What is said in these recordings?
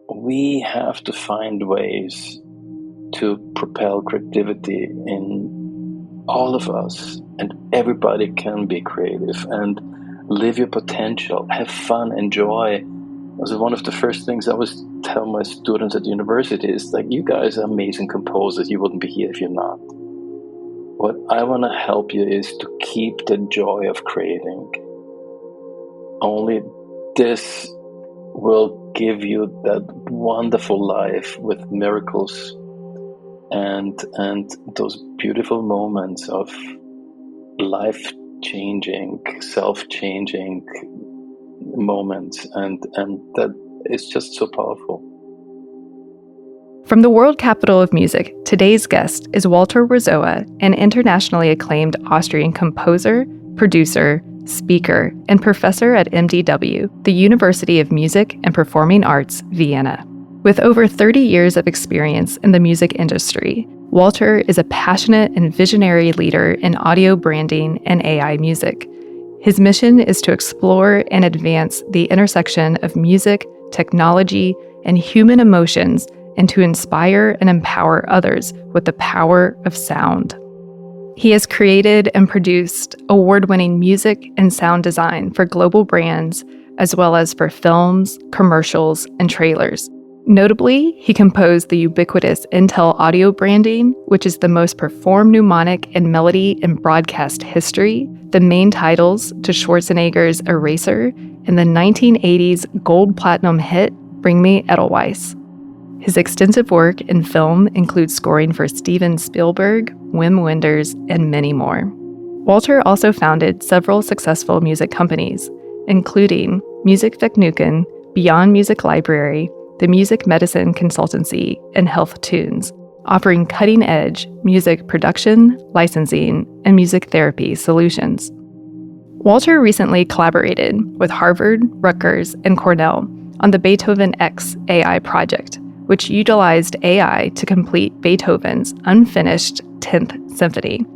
we have to find ways to propel creativity in all of us, and everybody can be creative and live your potential, have fun, enjoy. So one of the first things I always tell my students at university is like, you guys are amazing composers. You wouldn't be here if you're not. What I want to help you is to keep the joy of creating. Only this will give you that wonderful life with miracles and those beautiful moments of life-changing, self-changing moments, and that is just so powerful. From the world capital of music, today's guest is Walter Werzowa, an internationally acclaimed Austrian composer, producer, speaker, and professor at MDW, the University of Music and Performing Arts, Vienna. With over 30 years of experience in the music industry, Walter is a passionate and visionary leader in audio branding and AI music. His mission is to explore and advance the intersection of music, technology, and human emotions, and to inspire and empower others with the power of sound. He has created and produced award-winning music and sound design for global brands, as well as for films, commercials, and trailers. Notably, he composed the ubiquitous Intel audio branding, which is the most performed mnemonic in melody in broadcast history, the main titles to Schwarzenegger's Eraser, and the 1980s gold-platinum hit Bring Me Edelweiss. His extensive work in film includes scoring for Steven Spielberg, Wim Wenders, and many more. Walter also founded several successful music companies, including Music Vergnügen, Beyond Music Library, the Music Medicine Consultancy, and Health Tunes, offering cutting-edge music production, licensing, and music therapy solutions. Walter recently collaborated with Harvard, Rutgers, and Cornell on the Beethoven X AI project, which utilized AI to complete Beethoven's unfinished 10th Symphony.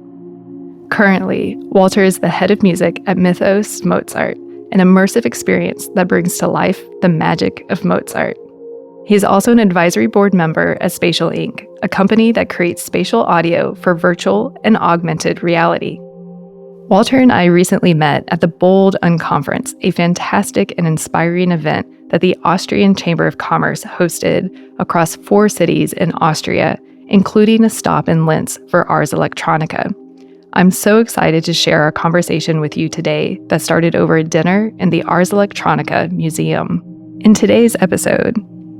Currently, Walter is the head of music at Mythos Mozart, an immersive experience that brings to life the magic of Mozart. He is also an advisory board member at Spatial Inc., a company that creates spatial audio for virtual and augmented reality. Walter and I recently met at the Bold Unconference, a fantastic and inspiring event that the Austrian Chamber of Commerce hosted across 4 cities in Austria, including a stop in Linz for Ars Electronica. I'm so excited to share our conversation with you today that started over a dinner in the Ars Electronica Museum. In today's episode,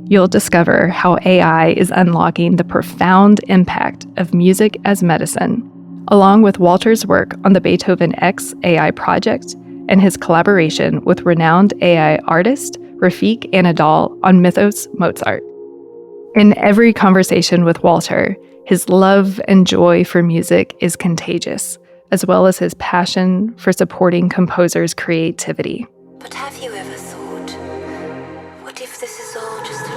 you'll discover how AI is unlocking the profound impact of music as medicine, along with Walter's work on the Beethoven X AI project and his collaboration with renowned AI artist Rafik Anadol on Mythos Mozart. In every conversation with Walter, his love and joy for music is contagious, as well as his passion for supporting composers' creativity. But have you ever thought, what if this is all just a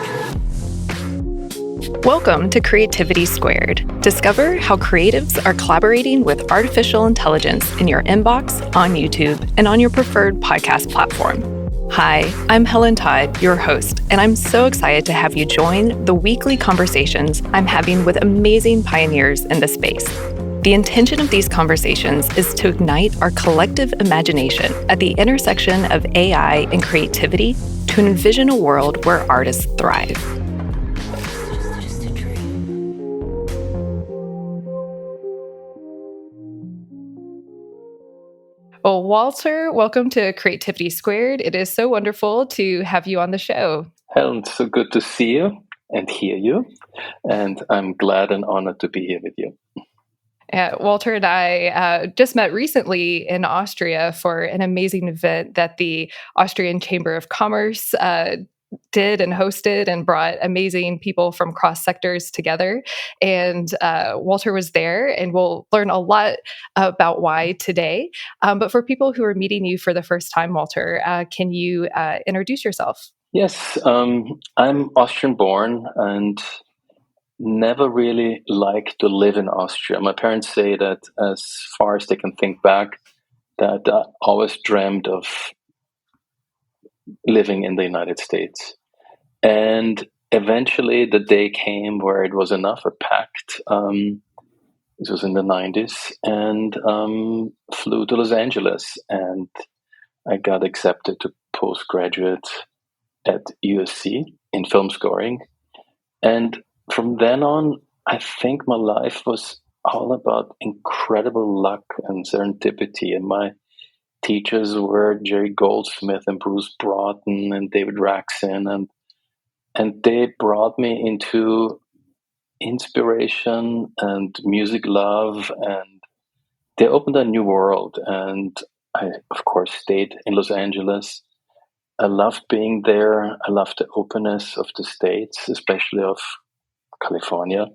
dream? Welcome to Creativity Squared. Discover how creatives are collaborating with artificial intelligence in your inbox, on YouTube, and on your preferred podcast platform. Hi, I'm Helen Todd, your host, and I'm so excited to have you join the weekly conversations I'm having with amazing pioneers in the space. The intention of these conversations is to ignite our collective imagination at the intersection of AI and creativity to envision a world where artists thrive. Well, Walter, welcome to Creativity Squared. It is so wonderful to have you on the show. Helen, so good to see you and hear you, and I'm glad and honored to be here with you. Walter and I just met recently in Austria for an amazing event that the Austrian Chamber of Commerce did and hosted and brought amazing people from cross sectors together. And Walter was there, and we'll learn a lot about why today. But for people who are meeting you for the first time, Walter, can you introduce yourself? Yes, I'm Austrian born and never really liked to live in Austria. My parents say that as far as they can think back, that I always dreamed of living in the United States. And eventually the day came where it was enough. I packed. This was in the 90s, and flew to Los Angeles, and I got accepted to postgraduate at USC in film scoring. And from then on, I think my life was all about incredible luck and serendipity. And my teachers were Jerry Goldsmith and Bruce Broughton and David Raksin, and they brought me into inspiration and music love, and they opened a new world. And I, of course, stayed in Los Angeles. I loved being there. I loved the openness of the States, especially of California,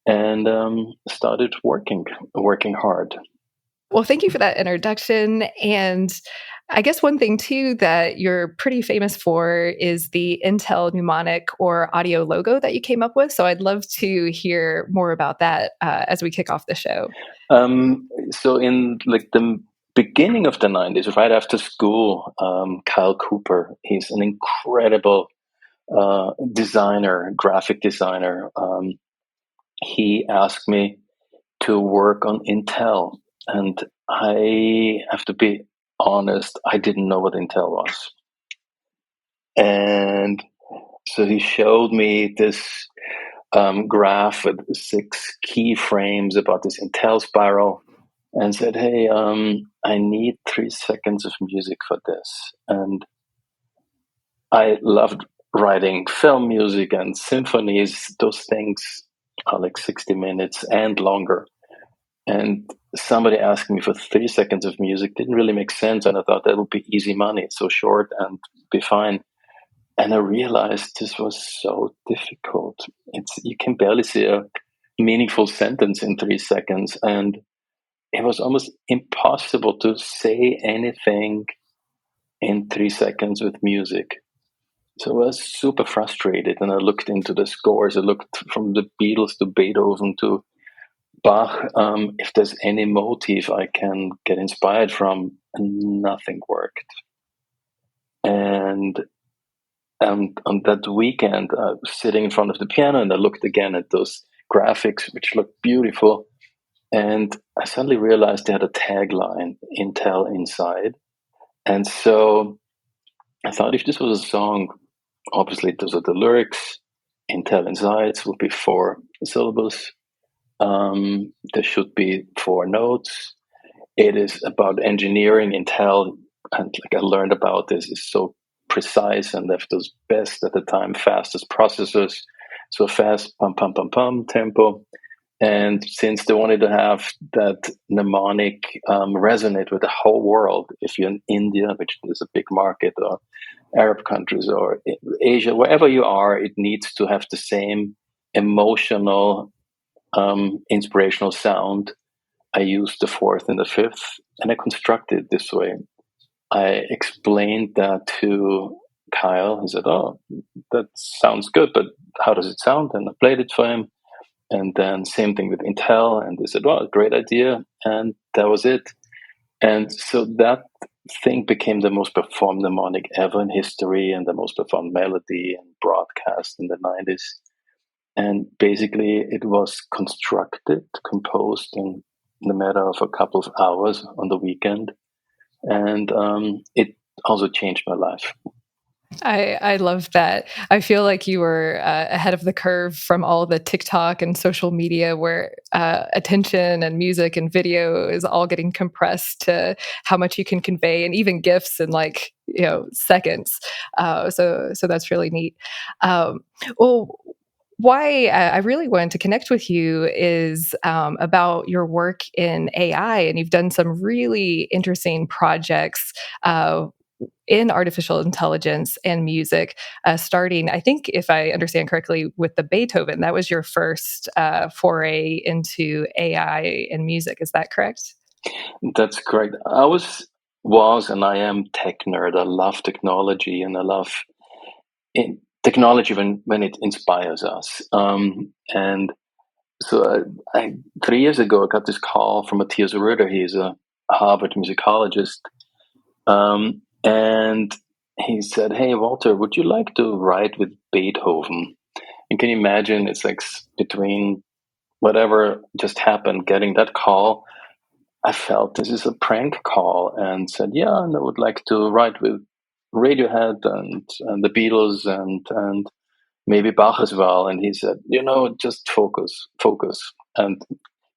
and started working hard. Well, thank you for that introduction. And I guess one thing too that you're pretty famous for is the Intel mnemonic or audio logo that you came up with. So I'd love to hear more about that as we kick off the show. So in like the beginning of the 90s, right after school, Kyle Cooper, he's an incredible designer, graphic designer. He asked me to work on Intel. And I have to be honest, I didn't know what Intel was. And so he showed me this graph with 6 keyframes about this Intel spiral and said, hey, I need 3 seconds of music for this. And I loved writing film music and symphonies. Those things are like 60 minutes and longer. And somebody asking me for 3 seconds of music didn't really make sense. And I thought that would be easy money. It's so short and be fine. And I realized this was so difficult. You can barely say a meaningful sentence in 3 seconds. And it was almost impossible to say anything in 3 seconds with music. So I was super frustrated. And I looked into the scores. I looked from the Beatles to Beethoven to Bach, if there's any motif I can get inspired from, and nothing worked. And on that weekend, I was sitting in front of the piano and I looked again at those graphics, which looked beautiful. And I suddenly realized they had a tagline, Intel Inside. And so I thought if this was a song, obviously those are the lyrics. Intel Inside would be 4 syllables. There should be 4 notes. It is about engineering. Intel, and like I learned about this, is so precise and left those best at the time, fastest processors. So fast, pum, pum, pum, pum, tempo. And since they wanted to have that mnemonic resonate with the whole world, if you're in India, which is a big market, or Arab countries, or Asia, wherever you are, it needs to have the same emotional inspirational sound. I used the 4th and the 5th, and I constructed it this way. I explained that to Kyle. He said, oh, that sounds good, but how does it sound? And I played it for him. And then same thing with Intel. And they said, well, great idea. And that was it. And so that thing became the most performed mnemonic ever in history and the most performed melody and broadcast in the 90s. And basically, it was composed in the matter of a couple of hours on the weekend. And it also changed my life. I love that. I feel like you were ahead of the curve from all the TikTok and social media where attention and music and video is all getting compressed to how much you can convey, and even GIFs in like, seconds. So that's really neat. Well, why I really wanted to connect with you is about your work in AI, and you've done some really interesting projects in artificial intelligence and music, starting, I think, if I understand correctly, with the Beethoven. That was your first foray into AI and music. Is that correct? That's correct. I was and I am tech nerd. I love technology, and I love technology when it inspires us. And so 3 years ago, I got this call from Matthias Röder. He's a Harvard musicologist. And he said, hey, Walter, would you like to write with Beethoven? And can you imagine, it's like between whatever just happened, getting that call, I felt this is a prank call, and said, yeah, and I would like to write with Radiohead and the Beatles and maybe Bach as well. And he said, just focus. And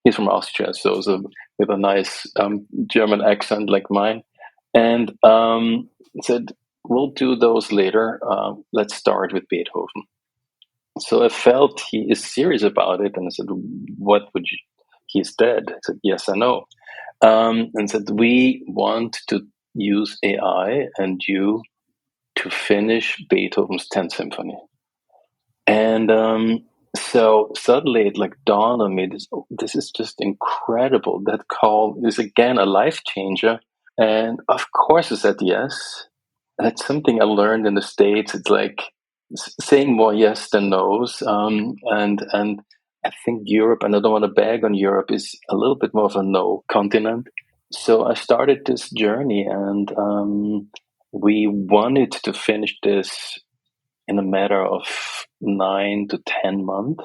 he's from Austria, so with a nice German accent like mine. And said, we'll do those later. Let's start with Beethoven. So I felt he is serious about it. And I said, what would you? He's dead. I said, yes, I know. And said, we want to use AI and you to finish Beethoven's 10th Symphony. And so suddenly it like dawned on me, this is just incredible. That call is again a life changer. And of course I said yes. That's something I learned in the States. It's like saying more yes than no's. And I think Europe, and I don't want to bag on Europe, is a little bit more of a no continent. So I started this journey, and we wanted to finish this in a matter of 9 to 10 months.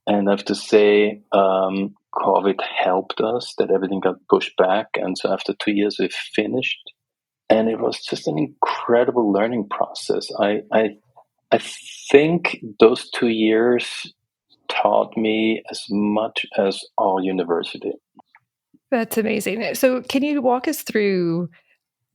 And I have to say, COVID helped us, that everything got pushed back. And so after 2 years, we finished. And it was just an incredible learning process. I think those 2 years taught me as much as all university. That's amazing. So, can you walk us through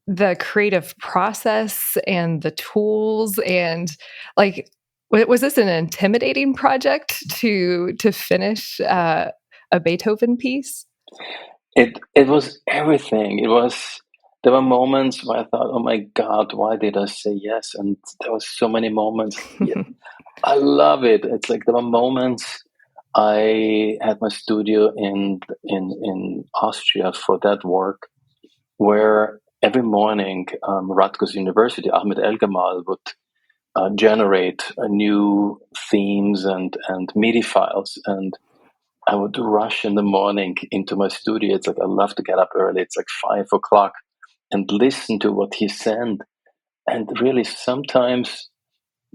the creative process and the tools, and like, was this an intimidating project to finish a Beethoven piece? It was everything. There were moments where I thought, oh my God, why did I say yes? And there were so many moments. Yeah, I love it. It's like there were moments. I had my studio in Austria for that work, where every morning Rutgers University, Ahmed Elgamal, would generate new themes and MIDI files, and I would rush in the morning into my studio. It's like I love to get up early. It's like 5 o'clock and listen to what he sent. And really, sometimes,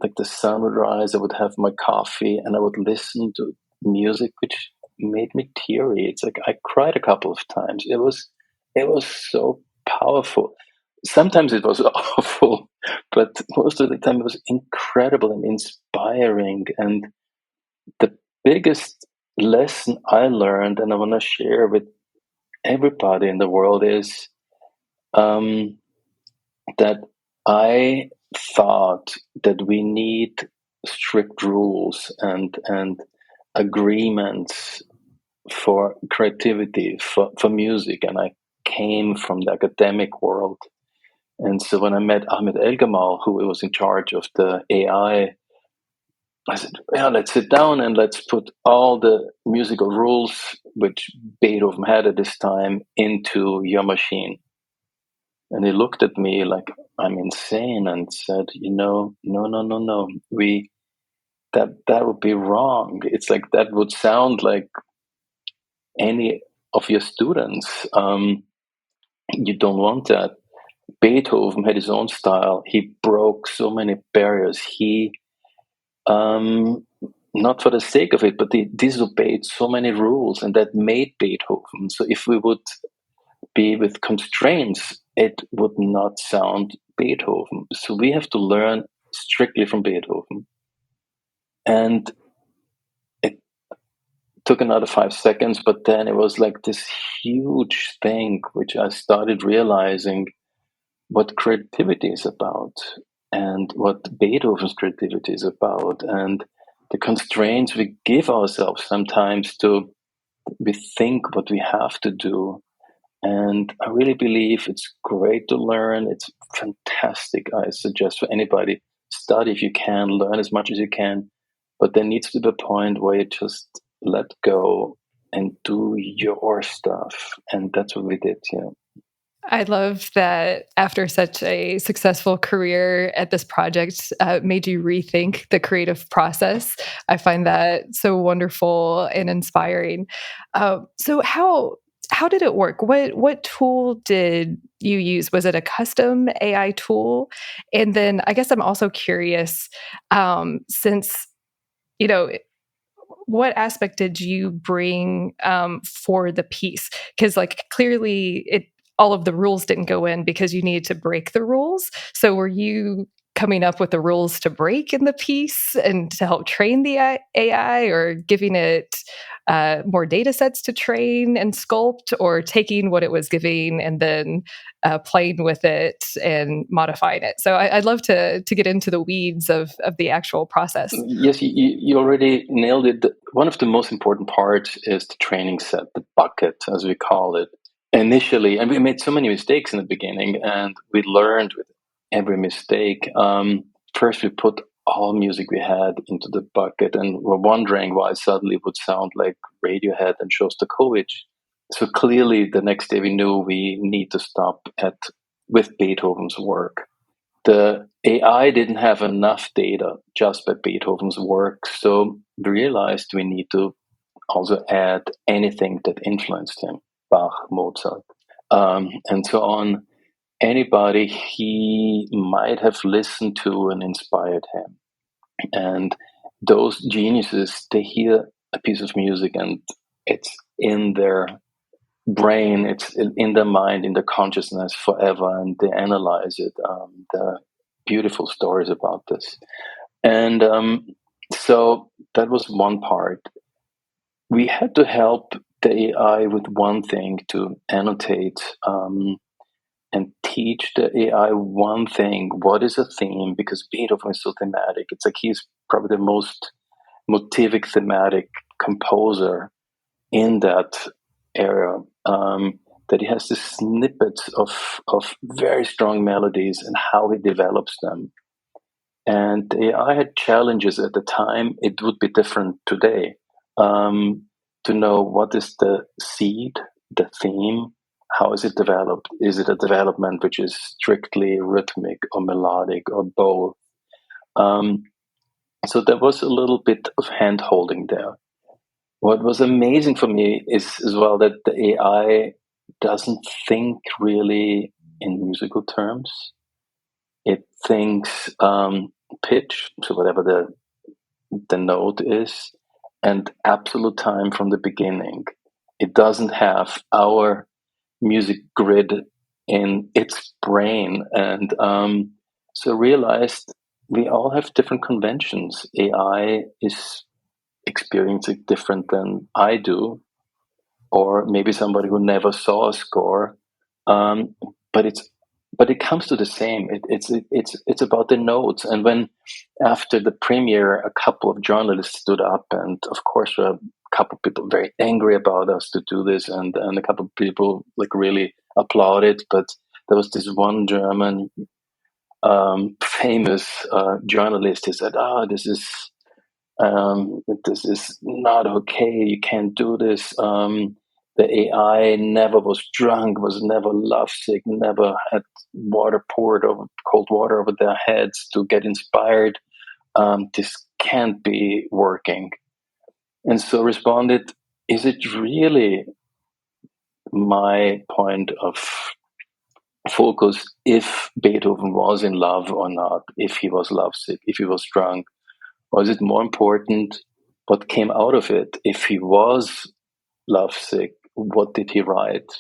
like the sun would rise, I would have my coffee and I would listen to music, which made me teary. It's like I cried a couple of times. It was so powerful. Sometimes it was awful, but most of the time it was incredible and inspiring. And the biggest lesson I learned, and I want to share with everybody in the world, is um, that I thought that we need strict rules and agreements for creativity, for music. And I came from the academic world. And so when I met Ahmed Elgamal, who was in charge of the AI, I said, yeah, let's sit down and let's put all the musical rules which Beethoven had at this time into your machine. And he looked at me like I'm insane and said, no. That would be wrong. It's like that would sound like any of your students. You don't want that. Beethoven had his own style. He broke so many barriers. He not for the sake of it, but he disobeyed so many rules, and that made Beethoven. So if we would be with constraints, it would not sound Beethoven. So we have to learn strictly from Beethoven. And it took another 5 seconds, but then it was like this huge thing, which I started realizing what creativity is about and what Beethoven's creativity is about, and the constraints we give ourselves sometimes to we think what we have to do. And I really believe it's great to learn. It's fantastic. I suggest for anybody, study if you can, learn as much as you can. But there needs to be a point where you just let go and do your stuff. And that's what we did, yeah. I love that after such a successful career at this project, made you rethink the creative process. I find that so wonderful and inspiring. So how did it work? What tool did you use? Was it a custom AI tool? And then I guess I'm also curious, since what aspect did you bring for the piece? Because clearly all of the rules didn't go in because you needed to break the rules. So were you coming up with the rules to break in the piece and to help train the AI, or giving it more data sets to train and sculpt, or taking what it was giving and then playing with it and modifying it? So I'd love to get into the weeds of the actual process. Yes, you already nailed it. One of the most important parts is the training set, the bucket, as we call it. Initially, and we made so many mistakes in the beginning, and we learned with every mistake. First, we put all music we had into the bucket, and we're wondering why suddenly it would sound like Radiohead and Shostakovich. So clearly, the next day we knew we need to stop with Beethoven's work. The AI didn't have enough data just by Beethoven's work, so we realized we need to also add anything that influenced him, Bach, Mozart, and so on. Anybody he might have listened to and inspired him. And those geniuses, they hear a piece of music and it's in their brain, it's in their mind, in their consciousness forever, and they analyze it. There are beautiful stories about this. And so that was one part. We had to help the AI with one thing, to annotate and teach the AI one thing. What is a theme? Because Beethoven is so thematic. It's like he's probably the most motivic thematic composer in that era. That he has these snippets of very strong melodies and how he develops them. And the AI had challenges at the time. It would be different today. To know what is the seed, the theme, how is it developed? Is it a development which is strictly rhythmic or melodic or both? So there was a little bit of hand holding there. What was amazing for me is as well that the AI doesn't think really in musical terms. It thinks pitch, so whatever the note is, and absolute time from the beginning. It doesn't have our music grid in its brain. And so realized we all have different conventions. AI is experiencing different than I do, or maybe somebody who never saw a score. But it comes to the same. It's about the notes. And when after the premiere, a couple of journalists stood up, and of course, a couple of people very angry about us to do this, and a couple of people really applauded. But there was this one German famous journalist. He said, this is not okay. You can't do this. The AI never was drunk, was never lovesick, never had cold water over their heads to get inspired. This can't be working. And so responded, is it really my point of focus if Beethoven was in love or not, if he was lovesick, if he was drunk? Or is it more important what came out of it? If he was lovesick, what did he write?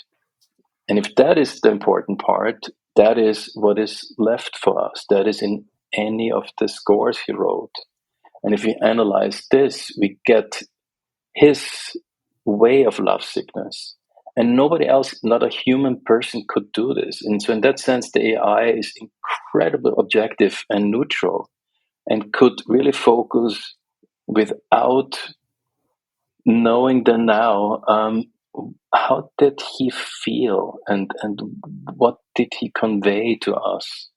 And if that is the important part, that is what is left for us. That is in any of the scores he wrote. And if we analyze this, we get his way of lovesickness. And nobody else, not a human person, could do this. And so in that sense, the AI is incredibly objective and neutral, and could really focus without knowing the now. How did he feel, and what did he convey to us?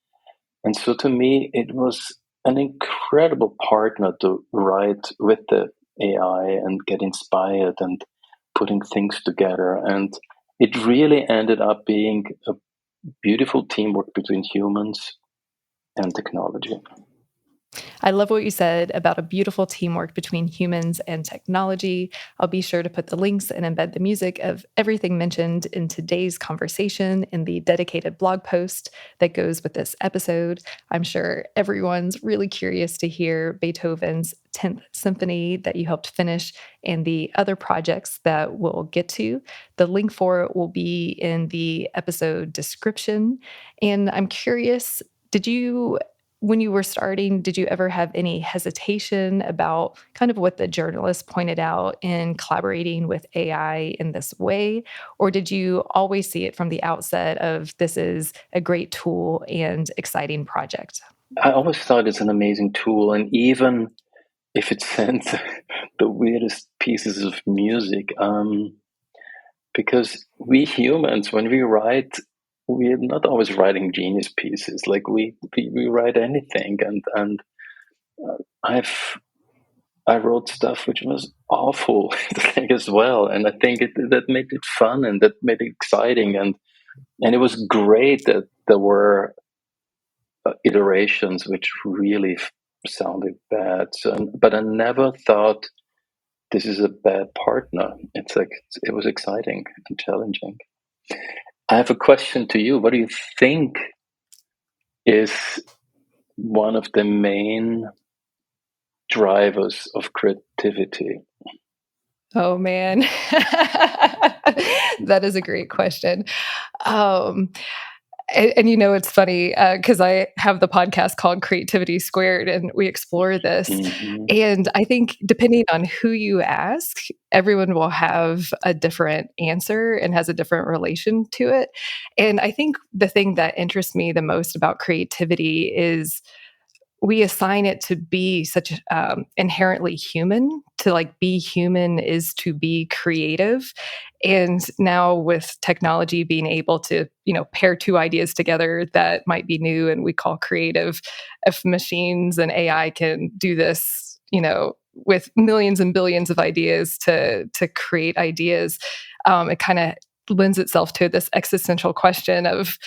And so to me, it was an incredible partner to write with the AI and get inspired and putting things together. And it really ended up being a beautiful teamwork between humans and technology. I love what you said about a beautiful teamwork between humans and technology. I'll be sure to put the links and embed the music of everything mentioned in today's conversation in the dedicated blog post that goes with this episode. I'm sure everyone's really curious to hear Beethoven's 10th Symphony that you helped finish and the other projects that we'll get to. The link for it will be in the episode description. And I'm curious, when you were starting, did you ever have any hesitation about kind of what the journalist pointed out in collaborating with AI in this way? Or did you always see it from the outset of this is a great tool and exciting project? I always thought it's an amazing tool, and even if it sends the weirdest pieces of music, because we humans, when we write, we're not always writing genius pieces. Like we write anything, and I wrote stuff which was awful as well, and I think that made it fun and that made it exciting, and it was great that there were iterations which really sounded bad. So, but I never thought this is a bad partner. It's like it was exciting and challenging. I have a question to you. What do you think is one of the main drivers of creativity? Oh man, that is a great question. And it's funny because I have the podcast called Creativity Squared, and we explore this. Mm-hmm. And I think depending on who you ask, everyone will have a different answer and has a different relation to it. And I think the thing that interests me the most about creativity is we assign it to be such inherently human. To like be human is to be creative. And now with technology being able to pair two ideas together that might be new and we call creative, if machines and AI can do this with millions and billions of ideas to create ideas, it kind of lends itself to this existential question of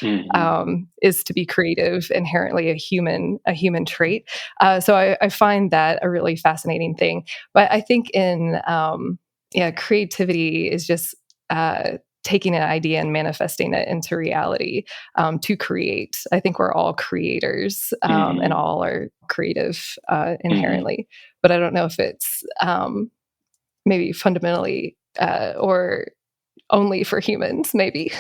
is to be creative inherently a human trait. So I find that a really fascinating thing. But I think in creativity is just taking an idea and manifesting it into reality to create. I think we're all creators and all are creative inherently. But I don't know if it's maybe fundamentally or only for humans, maybe.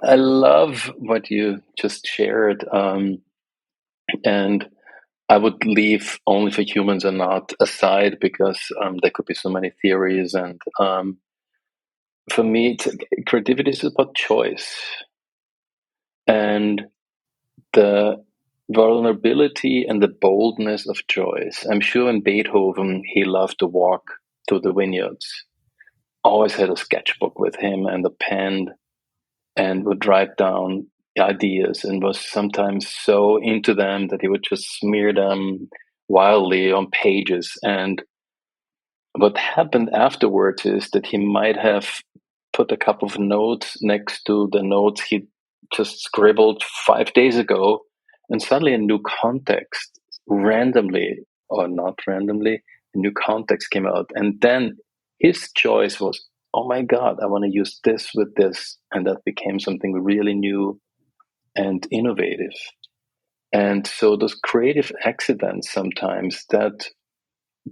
I love what you just shared, and I would leave only for humans and not aside because there could be so many theories, and for me, creativity is about choice and the vulnerability and the boldness of choice. I'm sure in Beethoven, he loved to walk through the vineyards, always had a sketchbook with him and a pen, and would write down ideas and was sometimes so into them that he would just smear them wildly on pages. And what happened afterwards is that he might have put a couple of notes next to the notes he just scribbled 5 days ago, and suddenly a new context, randomly or not randomly, a new context came out. And then his choice was, oh my God, I want to use this with this. And that became something really new and innovative. And so those creative accidents sometimes, that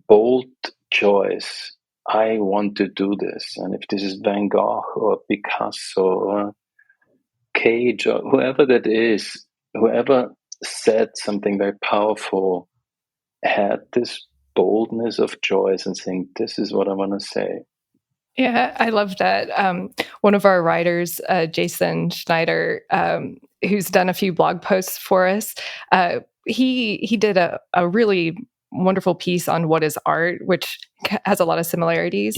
bold choice, I want to do this. And if this is Van Gogh or Picasso or Cage or whoever that is, whoever said something very powerful had this boldness of choice and saying, this is what I want to say. Yeah, I love that. One of our writers, Jason Schneider, who's done a few blog posts for us, he did a really wonderful piece on what is art, which has a lot of similarities,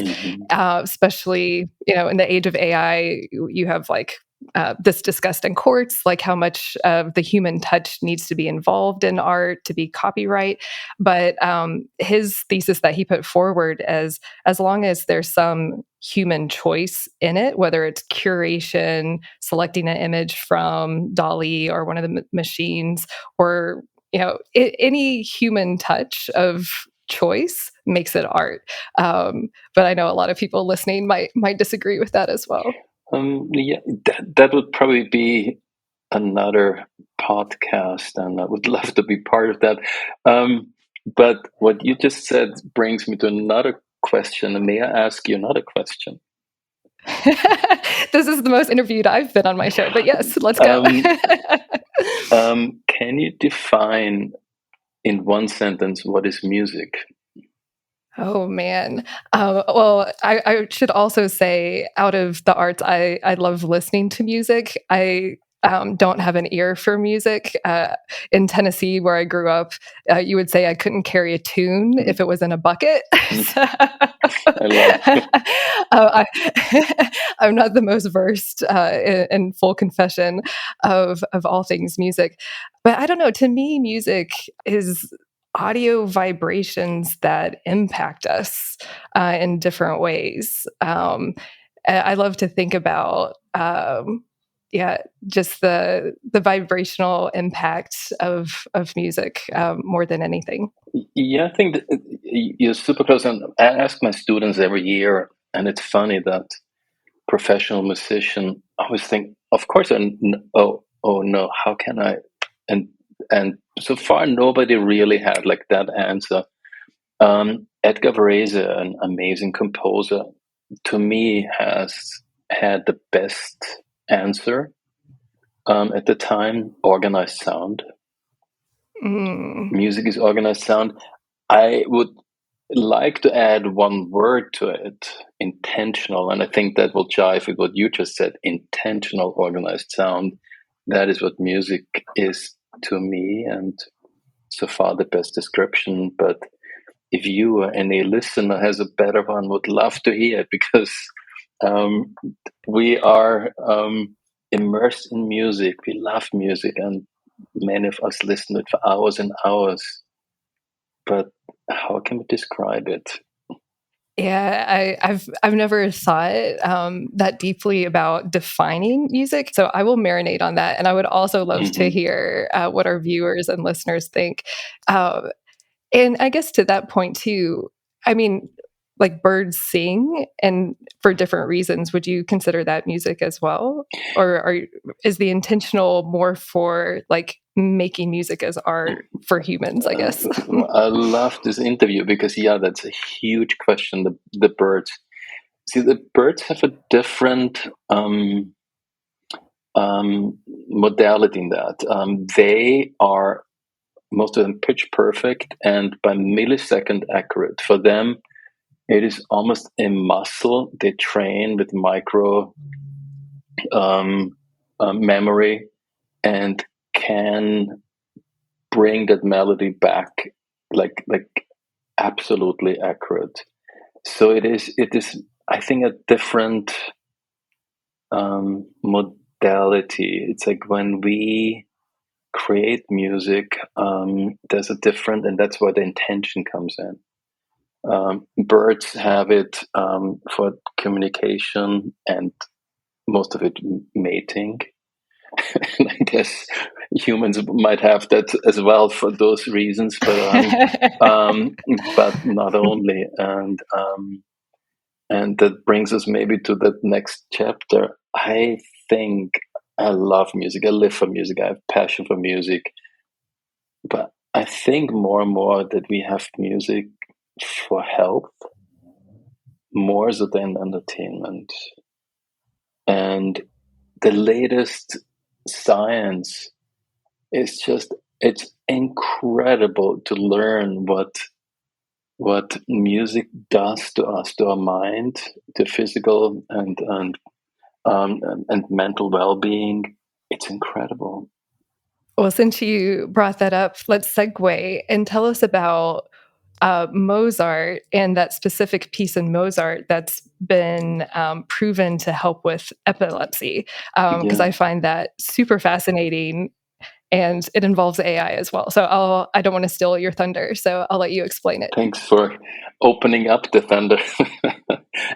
especially in the age of AI. You have like this discussed in courts, like how much of the human touch needs to be involved in art to be copyright. But his thesis that he put forward as long as there's some human choice in it, whether it's curation, selecting an image from Dolly or one of the machines, or any human touch of choice makes it art. But I know a lot of people listening might disagree with that as well. Yeah, that would probably be another podcast, and I would love to be part of that. But what you just said brings me to another question. May I ask you another question? This is the most interviewed I've been on my show, but yes, let's go. Can you define in one sentence what is music? Oh man. Well, I should also say, out of the arts, I love listening to music. I don't have an ear for music. In Tennessee, where I grew up, you would say I couldn't carry a tune if it was in a bucket. I'm not the most versed, in full confession, of all things music. But I don't know. To me, music is audio vibrations that impact us in different ways. I love to think about, just the vibrational impact of music more than anything. Yeah, I think that you're super close. And I ask my students every year, and it's funny that professional musician always think, of course, oh no, how can I? And so far, nobody really had like that answer. Edgar Varese, an amazing composer, to me has had the best answer at the time. Organized sound. Music is organized sound. I would like to add one word to it: intentional. And I think that will jive with what you just said: intentional organized sound. That is what music is to me, and so far the best description. But if you or any listener has a better one, would love to hear it, because we are immersed in music. We love music, and many of us listen to it for hours and hours. But how can we describe it? Yeah, I've never thought that deeply about defining music, so I will marinate on that. And I would also love to hear what our viewers and listeners think. And I guess to that point too, I mean, like birds sing, and for different reasons. Would you consider that music as well, or is the intentional more for like making music as art for humans? I guess. I love this interview because that's a huge question. The birds. See, the birds have a different modality in that. They are, most of them, pitch perfect and by millisecond accurate. For them, it is almost a muscle they train with micro memory, and can bring that melody back like absolutely accurate. So it is I think a different modality. It's like when we create music, there's a different, and that's where the intention comes in. Birds have it for communication, and most of it mating. And I guess humans might have that as well for those reasons, but not only. And that brings us maybe to the next chapter. I think I love music. I live for music. I have passion for music. But I think more and more that we have music for health more so than entertainment. And the latest science is just, it's incredible to learn what music does to us, to our mind, to physical and mental well-being. It's incredible. Well, since you brought that up, let's segue and tell us about Mozart and that specific piece in Mozart that's been proven to help with epilepsy, because I find that super fascinating, and it involves AI as well. So I don't want to steal your thunder, so I'll let you explain it. Thanks for opening up the thunder.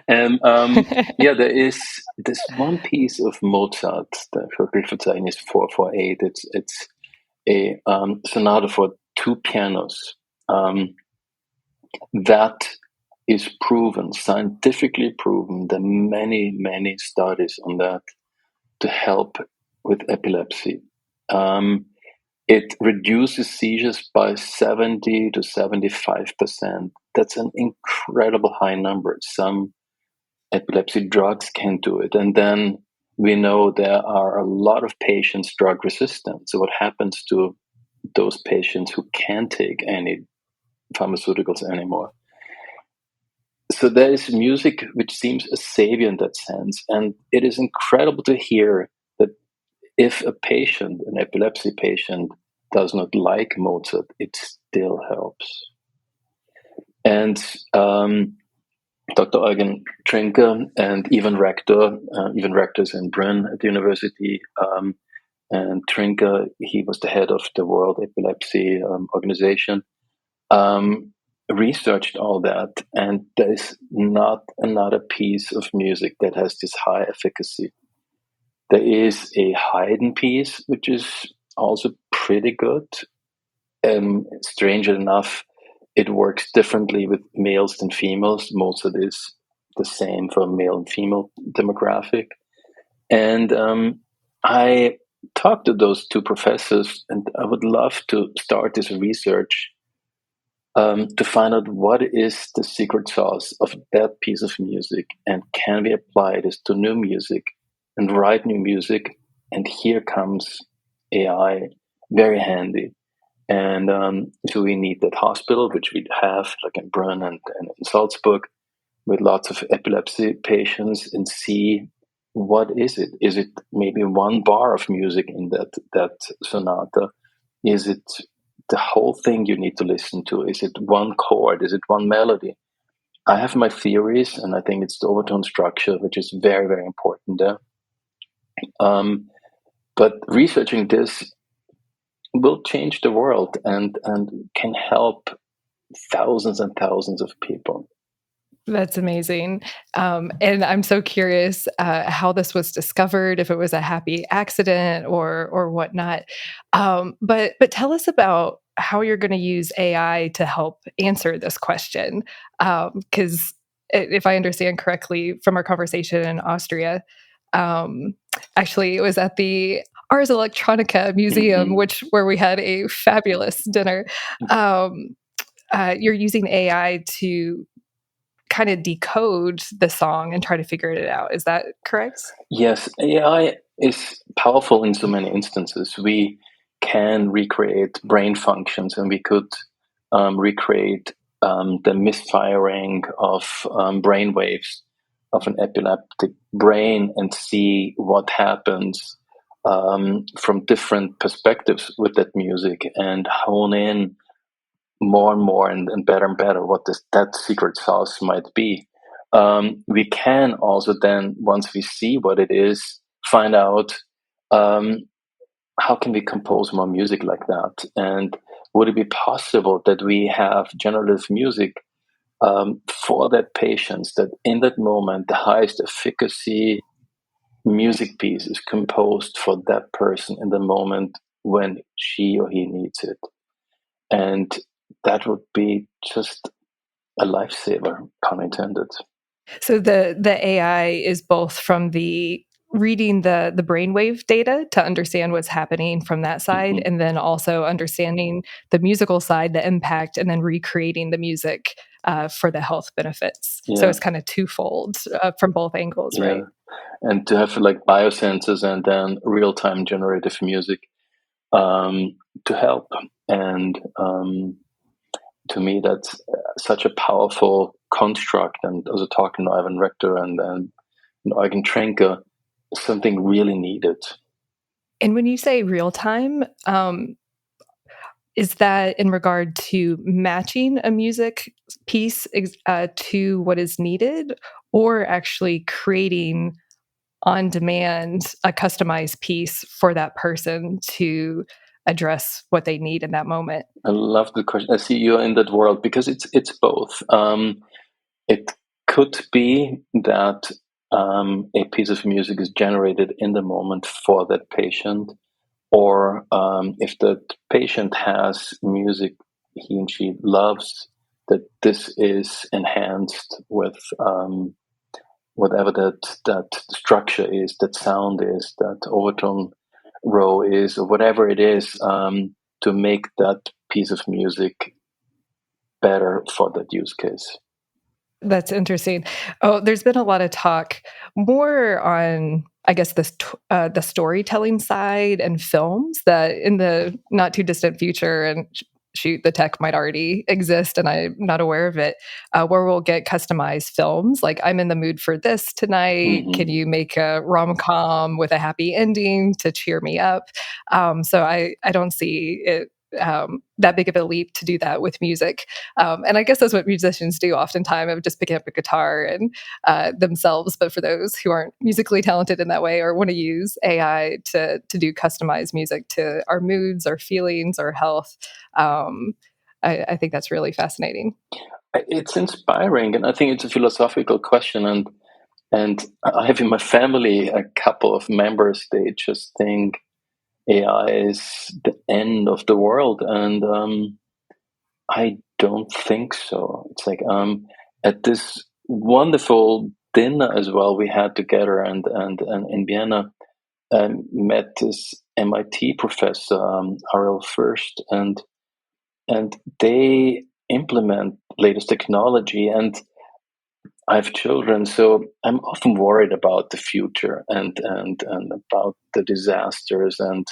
And there is this one piece of Mozart, the Hörspielverzeichnis 448. a sonata for two pianos. That is proven, scientifically proven. There are many studies on that to help with epilepsy. It reduces seizures by 70 to 75%. That's an incredible high number. Some epilepsy drugs can do it. And then we know there are a lot of patients drug resistant. So what happens to those patients who can't take any pharmaceuticals anymore? So there is music which seems a savior in that sense. And it is incredible to hear that if a patient, an epilepsy patient, does not like Mozart, it still helps. And Dr. Eugen Trinker and Ivan Rector is in Brünn at the university, and Trinker, he was the head of the World Epilepsy Organization, researched all that, and there is not another piece of music that has this high efficacy. There is a Haydn piece, which is also pretty good. Strangely enough, it works differently with males than females. Mozart is the same for male and female demographic. And I talked to those two professors, and I would love to start this research to find out what is the secret sauce of that piece of music, and can we apply this to new music and write new music? And here comes AI, very handy. And so we need that hospital, which we have, like in Brünn and in Salzburg, with lots of epilepsy patients, and see what is it? Is it maybe one bar of music in that sonata? Is it the whole thing you need to listen to? Is it one chord? Is it one melody? I have my theories, and I think it's the overtone structure, which is very, very important there. But researching this will change the world and can help thousands and thousands of people. That's amazing. And I'm so curious how this was discovered, if it was a happy accident or whatnot. But tell us about how you're going to use AI to help answer this question. Because if I understand correctly from our conversation in Austria, actually it was at the Ars Electronica Museum, where we had a fabulous dinner. You're using AI to kind of decode the song and try to figure it out. Is that correct? Yes, AI is powerful in so many instances. We can recreate brain functions, and we could recreate the misfiring of brain waves of an epileptic brain and see what happens from different perspectives with that music, and hone in more and more and better what that secret sauce might be. We can also then, once we see what it is, find out how can we compose more music like that, and would it be possible that we have generative music for that patient, that in that moment the highest efficacy music piece is composed for that person in the moment when she or he needs it. And that would be just a lifesaver, pun intended. So the AI is both from the reading the brainwave data to understand what's happening from that side, and then also understanding the musical side, the impact, and then recreating the music for the health benefits. Yeah. So it's kind of twofold from both angles, right? And to have like biosensors and then real-time generative music to help. And to me, that's such a powerful construct. And also talking to Ivan Rector and Eugen Trenker, something really needed. And when you say real time, is that in regard to matching a music piece to what is needed, or actually creating on demand a customized piece for that person to address what they need in that moment? I love the question. I see you're in that world, because it's both. It could be that a piece of music is generated in the moment for that patient, or if the patient has music he and she loves, that this is enhanced with whatever that structure is, that sound is, that overtone row is, or whatever it is, to make that piece of music better for that use case. That's interesting. Oh, there's been a lot of talk more on, I guess, the storytelling side and films that in the not too distant future, and shoot, the tech might already exist and I'm not aware of it, where we'll get customized films. Like, I'm in the mood for this tonight. Can you make a rom-com with a happy ending to cheer me up? So I don't see it that big of a leap to do that with music. And I guess that's what musicians do oftentimes, of just picking up a guitar and themselves. But for those who aren't musically talented in that way, or want to use AI to do customized music to our moods, our feelings, our health, I think that's really fascinating. It's inspiring, and I think it's a philosophical question. And I have in my family a couple of members. They just think AI is the end of the world, and I don't think so. It's like at this wonderful dinner as well we had together, and in Vienna, met this MIT professor, Ariel First, and they implement latest technology. And I have children, so I'm often worried about the future and about the disasters. And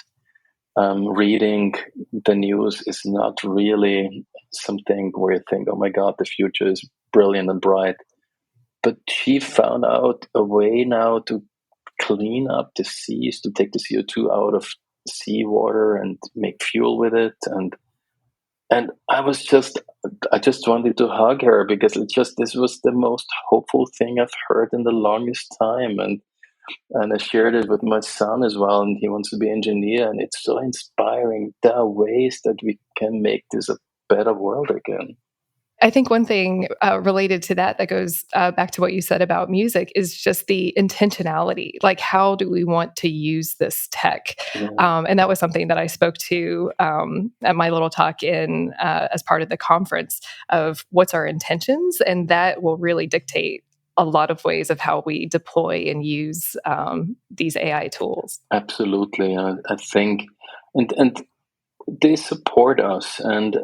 reading the news is not really something where you think, oh my God, the future is brilliant and bright. But she found out a way now to clean up the seas, to take the CO2 out of seawater and make fuel with it. And I just wanted to hug her, because this was the most hopeful thing I've heard in the longest time. And I shared it with my son as well, and he wants to be an engineer, and it's so inspiring. There are ways that we can make this a better world again. I think one thing related to that goes back to what you said about music is just the intentionality. Like, how do we want to use this tech? Yeah. And that was something that I spoke to at my little talk in as part of the conference, of what's our intentions, and that will really dictate a lot of ways of how we deploy and use these AI tools. Absolutely, I think, and they support us, and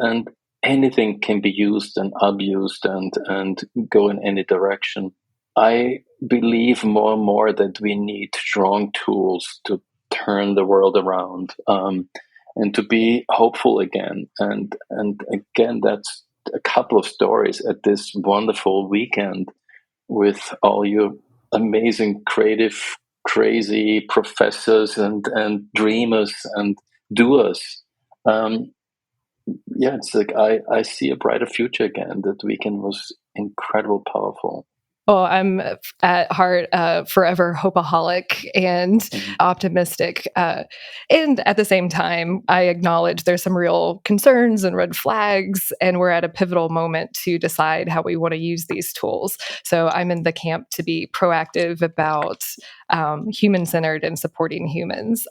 anything can be used and abused and go in any direction. I believe more and more that we need strong tools to turn the world around, and to be hopeful again. And again, that's a couple of stories at this wonderful weekend with all your amazing, creative, crazy professors and dreamers and doers. Um, yeah, it's like I see a brighter future again. That weekend was incredible, powerful. Well, I'm at heart forever hopeaholic and optimistic. And at the same time, I acknowledge there's some real concerns and red flags, and we're at a pivotal moment to decide how we want to use these tools. So I'm in the camp to be proactive about human-centered and supporting humans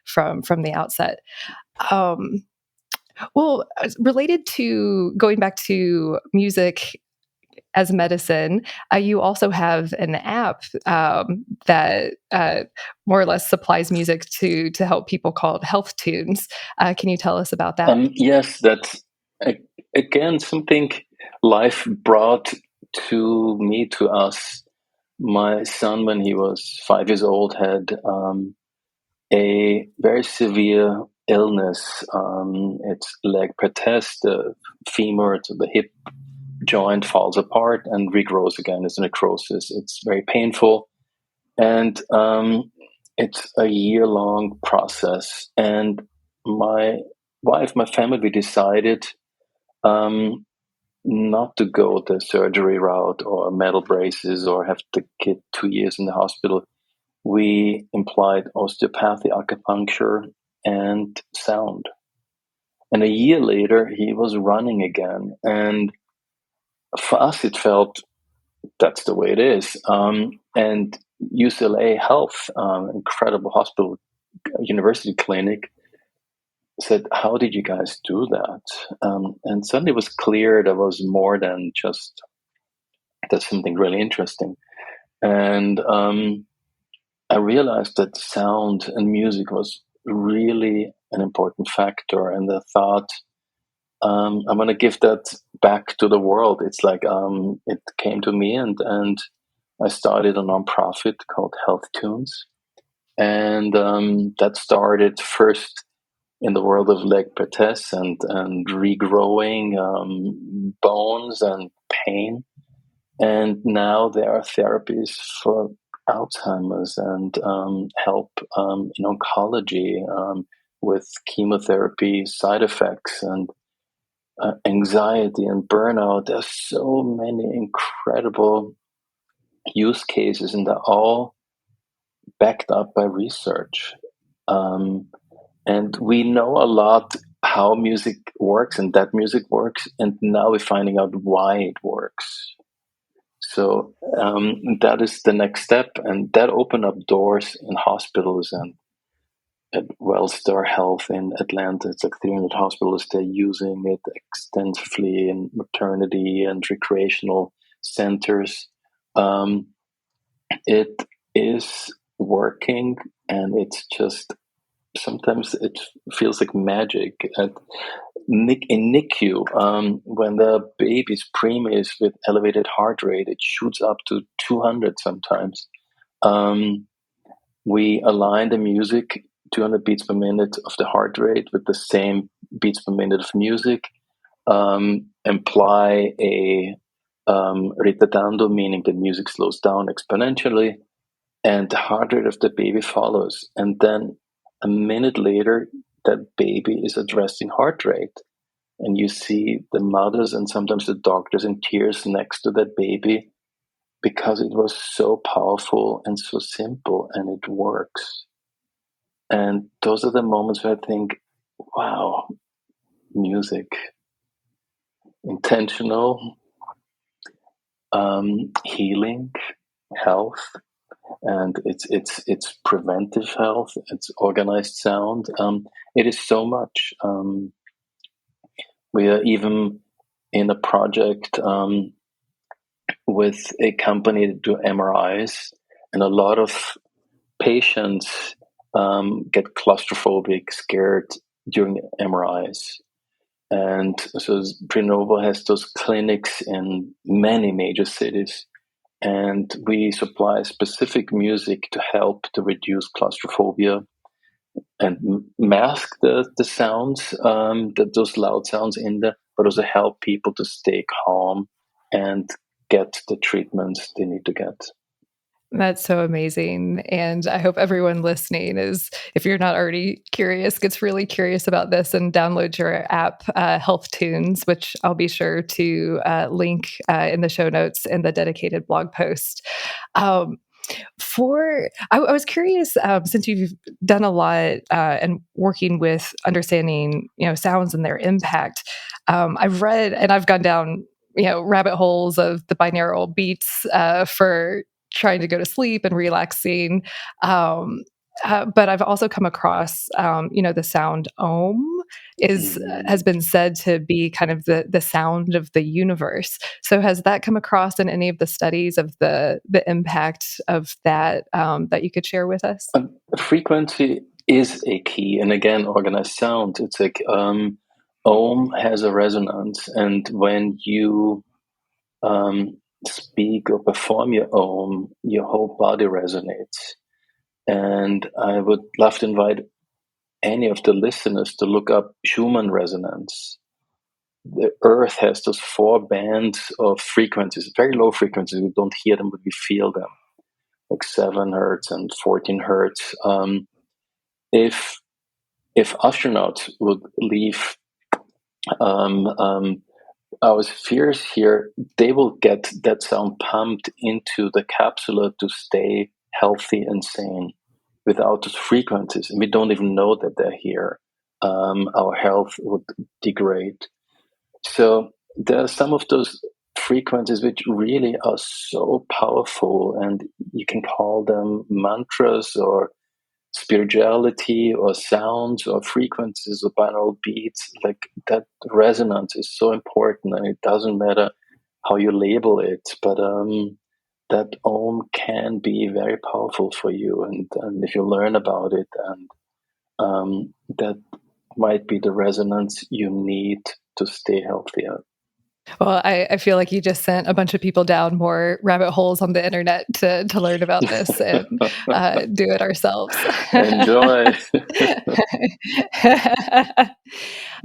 from the outset. Well, related to going back to music as medicine, you also have an app that more or less supplies music to help people, called Health Tunes. Can you tell us about that? Yes, that's again something life brought to us. My son, when he was 5 years old, had a very severe illness. It's leg praetes, the femur to the hip joint falls apart and regrows again. It's necrosis. It's very painful, and it's a year-long process. And my wife, my family, we decided not to go the surgery route or metal braces or have the kid 2 years in the hospital. We implied osteopathy, acupuncture, and sound. And a year later, he was running again. And for us, it felt that's the way it is. And UCLA Health, incredible hospital, university clinic, said, "How did you guys do that?" And suddenly it was clear there was more than just that's something really interesting. And I realized that sound and music was really an important factor. And I thought, I'm going to give that back to the world. It's like it came to me, and I started a nonprofit called Health Tunes. And that started first in the world of leg protests and regrowing bones and pain. And now there are therapies for Alzheimer's and help in oncology with chemotherapy side effects and anxiety and burnout. There's so many incredible use cases, and they're all backed up by research. And we know a lot how music works and that music works, and now we're finding out why it works. So that is the next step, and that opened up doors in hospitals. And at Wellstar Health in Atlanta, it's like 300 hospitals. They're using it extensively in maternity and recreational centers. It is working, and it's just sometimes it feels like magic. In NICU, when the baby's preemie is with elevated heart rate, it shoots up to 200 sometimes. We align the music, 200 beats per minute of the heart rate with the same beats per minute of music, imply a ritardando, meaning the music slows down exponentially, and the heart rate of the baby follows. And then a minute later, that baby is at resting heart rate. And you see the mothers and sometimes the doctors in tears next to that baby because it was so powerful and so simple, and it works. And those are the moments where I think, wow, music, intentional, healing, health, and it's preventive health, it's organized sound. It is so much. We are even in a project with a company that do MRIs, and a lot of patients get claustrophobic, scared during MRIs. And so Prenovo has those clinics in many major cities, and we supply specific music to help to reduce claustrophobia and mask the sounds, those loud sounds in there, but also help people to stay calm and get the treatments they need to get. That's so amazing. And I hope everyone listening is, if you're not already curious, gets really curious about this and download your app, Health Tunes, which I'll be sure to link in the show notes in the dedicated blog post. I was curious, since you've done a lot and working with understanding, sounds and their impact. I've read and I've gone down, rabbit holes of the binaural beats for trying to go to sleep and relaxing. But I've also come across, the sound Om has been said to be kind of the sound of the universe. So has that come across in any of the studies of the impact of that that you could share with us? Frequency is a key, and again, organized sound. It's like Om has a resonance, and when you speak or perform your Om, your whole body resonates. And I would love to invite any of the listeners to look up Schumann resonance. The Earth has those 4 bands of frequencies, very low frequencies. We don't hear them, but we feel them, like 7 hertz and 14 hertz. If astronauts would leave our spheres here, they will get that sound pumped into the capsule to stay healthy and sane without those frequencies. And we don't even know that they're here. Our health would degrade. So there are some of those frequencies which really are so powerful, and you can call them mantras or spirituality or sounds or frequencies or binaural beats, like that resonance is so important, and it doesn't matter how you label it, but that can be very powerful for you, and if you learn about it, and that might be the resonance you need to stay healthier. Well, I feel like you just sent a bunch of people down more rabbit holes on the internet to learn about this and do it ourselves. Enjoy.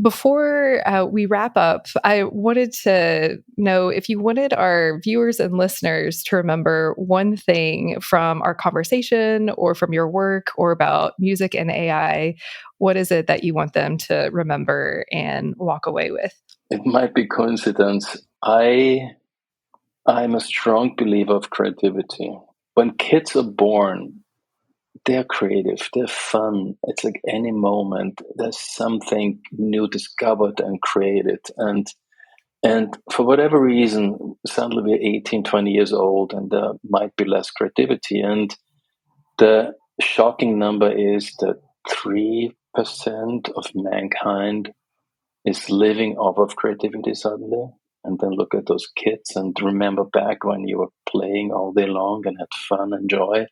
Before we wrap up, I wanted to know if you wanted our viewers and listeners to remember one thing from our conversation or from your work or about music and AI, what is it that you want them to remember and walk away with? It might be coincidence. I'm a strong believer of creativity. When kids are born, they're creative, they're fun. It's like any moment, there's something new discovered and created. And for whatever reason, suddenly we're 18, 20 years old, and there might be less creativity. And the shocking number is that 3% of mankind is living off of creativity suddenly. And then look at those kids and remember back when you were playing all day long and had fun and joy.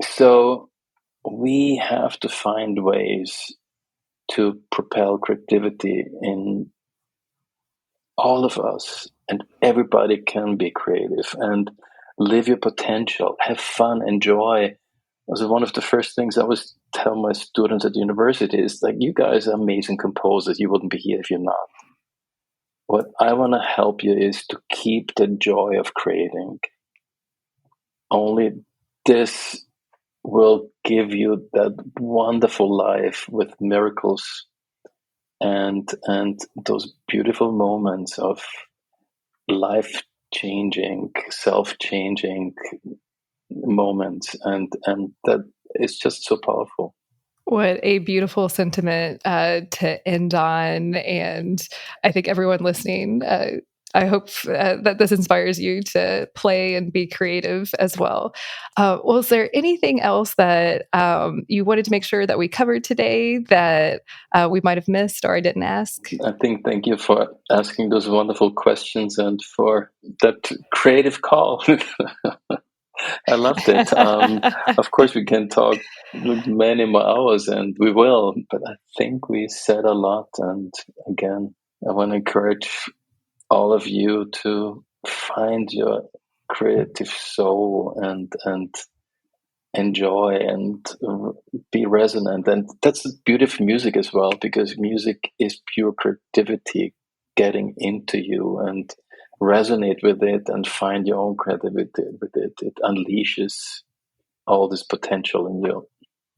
So we have to find ways to propel creativity in all of us, and everybody can be creative and live your potential, have fun, enjoy. Also, one of the first things I always tell my students at university is like, you guys are amazing composers. You wouldn't be here if you're not. What I want to help you is to keep the joy of creating. Only this will give you that wonderful life with miracles and those beautiful moments of life changing, self changing moments, and that is just so powerful. What a beautiful sentiment to end on. And I think everyone listening, I hope that this inspires you to play and be creative as well. Well, is there anything else that you wanted to make sure that we covered today that we might have missed or I didn't ask? I think thank you for asking those wonderful questions and for that creative call. I loved it. Of course, we can talk many more hours, and we will, but I think we said a lot. And again, I want to encourage all of you to find your creative soul and enjoy and be resonant. And that's the beauty of music as well, because music is pure creativity getting into you, and resonate with it and find your own creativity with it. It unleashes all this potential in you.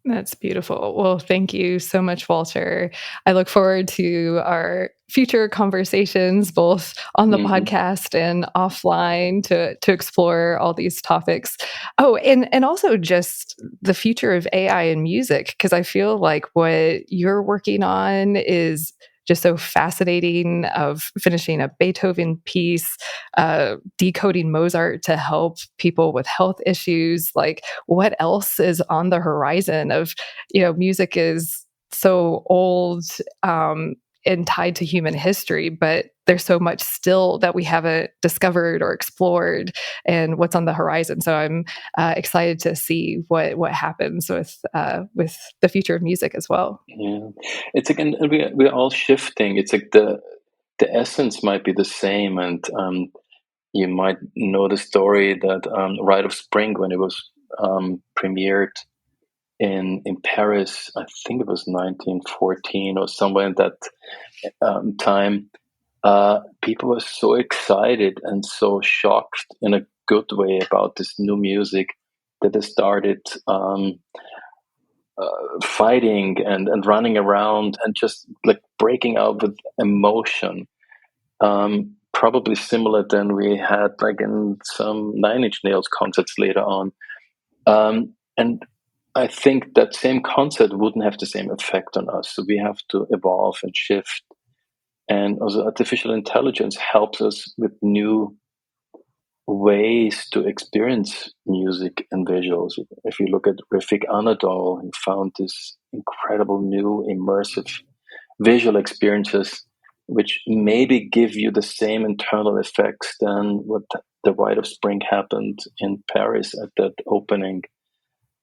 That's beautiful. Well, thank you so much, Walter. I look forward to our future conversations, both on the podcast and offline, to explore all these topics. Oh, and also just the future of AI in music, because I feel like what you're working on is just so fascinating, of finishing a Beethoven piece, decoding Mozart to help people with health issues. Like, what else is on the horizon of, music is so old, and tied to human history, but there's so much still that we haven't discovered or explored, and what's on the horizon. So I'm excited to see what happens with the future of music as well. Yeah, it's again we're all shifting. It's like the essence might be the same, and you might know the story that Rite of Spring, when it was premiered in Paris, I think it was 1914 or somewhere in that time. People were so excited and so shocked in a good way about this new music that they started fighting and running around and just like breaking out with emotion. Probably similar than we had like in some Nine Inch Nails concerts later on. And I think that same concert wouldn't have the same effect on us. So we have to evolve and shift. And also artificial intelligence helps us with new ways to experience music and visuals. If you look at Rafik Anadol, he found this incredible new immersive visual experiences which maybe give you the same internal effects than what the Rite of Spring happened in Paris at that opening.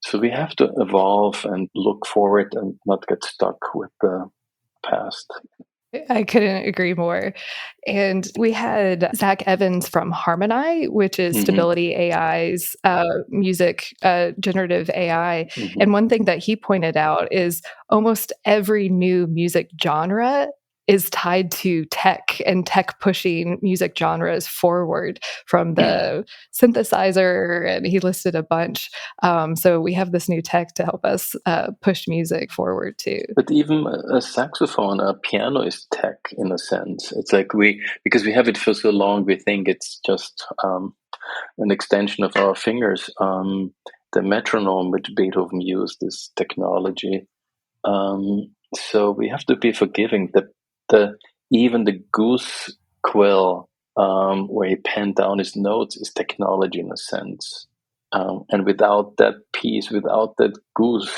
So we have to evolve and look forward and not get stuck with the past. I couldn't agree more. And we had Zach Evans from Harmony, which is Stability AI's music generative AI. And one thing that he pointed out is almost every new music genre is tied to tech and tech pushing music genres forward, from the synthesizer, and he listed a bunch. So we have this new tech to help us push music forward too. But even a saxophone, a piano is tech in a sense. It's like because we have it for so long, we think it's just an extension of our fingers. The metronome which Beethoven used is technology. So we have to be forgiving. Even the goose quill, where he penned down his notes, is technology in a sense. And without that piece, without that goose,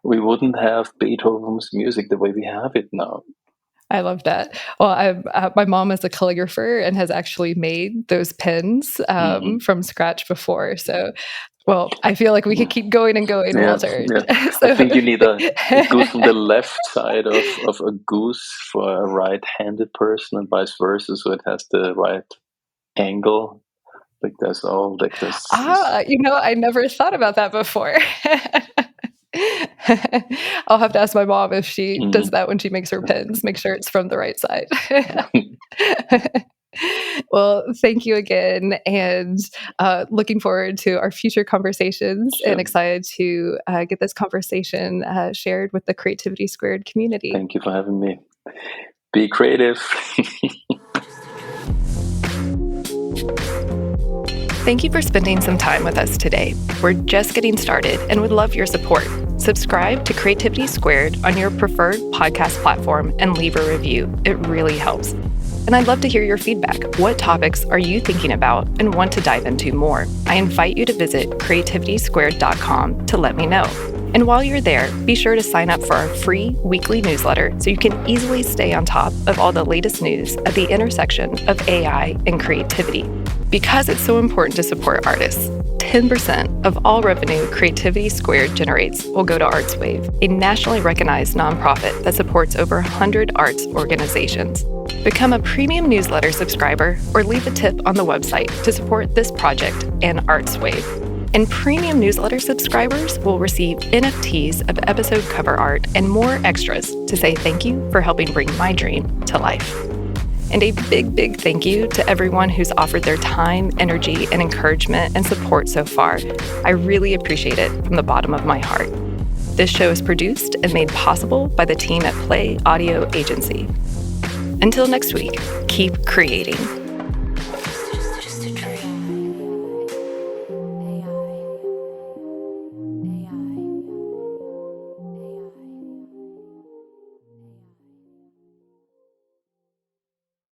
we wouldn't have Beethoven's music the way we have it now. I love that. Well, my mom is a calligrapher and has actually made those pens from scratch before. So, well, I feel like we could keep going and going, Walter. Yeah. So, I think you need a goose from the left side of a goose for a right-handed person, and vice versa, so it has the right angle. Like there's all like this. I never thought about that before. I'll have to ask my mom if she does that when she makes her pens, make sure it's from the right side. Well, thank you again, and looking forward to our future conversations, and excited to get this conversation shared with the Creativity Squared community. Thank you for having me. Be creative. Thank you for spending some time with us today. We're just getting started and would love your support. Subscribe to Creativity Squared on your preferred podcast platform and leave a review. It really helps. And I'd love to hear your feedback. What topics are you thinking about and want to dive into more? I invite you to visit creativitysquared.com to let me know. And while you're there, be sure to sign up for our free weekly newsletter so you can easily stay on top of all the latest news at the intersection of AI and creativity. Because it's so important to support artists, 10% of all revenue Creativity Squared generates will go to ArtsWave, a nationally recognized nonprofit that supports over 100 arts organizations. Become a premium newsletter subscriber or leave a tip on the website to support this project and ArtsWave. And premium newsletter subscribers will receive NFTs of episode cover art and more extras to say thank you for helping bring my dream to life. And a big, big thank you to everyone who's offered their time, energy, and encouragement and support so far. I really appreciate it from the bottom of my heart. This show is produced and made possible by the team at Play Audio Agency. Until next week, keep creating.